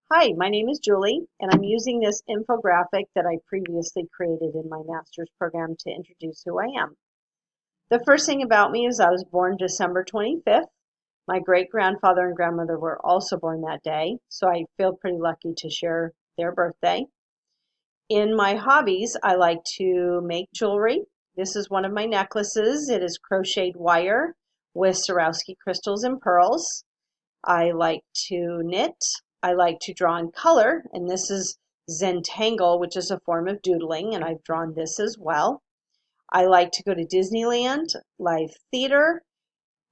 Hi, my name is Julie, and I'm using this infographic that I previously created in my master's program to introduce who I am. The first thing about me is I was born December 25th. My great grandfather and grandmother were also born that day, so I feel pretty lucky to share their birthday. In my hobbies, I like to make jewelry. This is one of my necklaces. It is crocheted wire with Swarovski crystals and pearls. I like to knit. I like to draw in color, and this is Zentangle, which is a form of doodling, and I've drawn this as well. I like to go to Disneyland, live theater,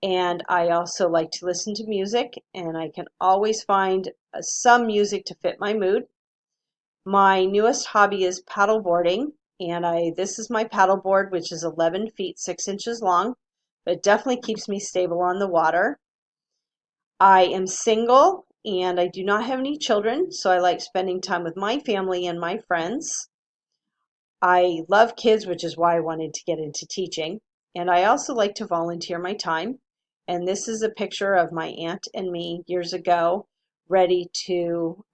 and I also like to listen to music, and I can always find some music to fit my mood. My newest hobby is paddleboarding, and this is my paddleboard, which is 11 feet 6 inches long, but it definitely keeps me stable on the water. I am single and I do not have any children, so I like spending time with my family and my friends. I love kids, which is why I wanted to get into teaching. And I also like to volunteer my time. And this is a picture of my aunt and me years ago, ready to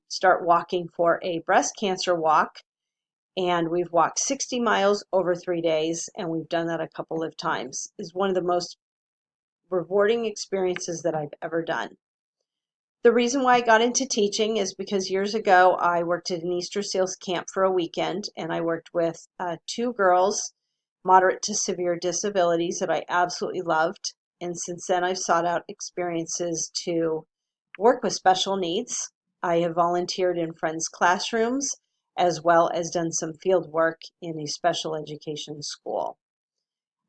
start walking for a breast cancer walk. And we've walked 60 miles over 3 days, and we've done that a couple of times. It's one of the most rewarding experiences that I've ever done. The reason why I got into teaching is because years ago I worked at an Easter Seals camp for a weekend, and I worked with two girls, moderate to severe disabilities, that I absolutely loved. And since then, I've sought out experiences to work with special needs. I have volunteered in friends' classrooms as well as done some field work in a special education school.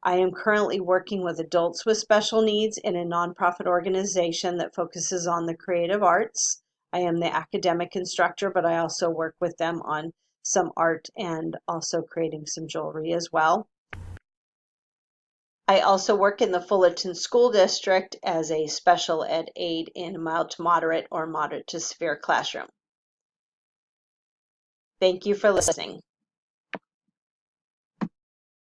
I am currently working with adults with special needs in a nonprofit organization that focuses on the creative arts. I am the academic instructor, but I also work with them on some art and also creating some jewelry as well. I also work in the Fullerton School District as a special ed aide in a mild to moderate or moderate to severe classroom. Thank you for listening.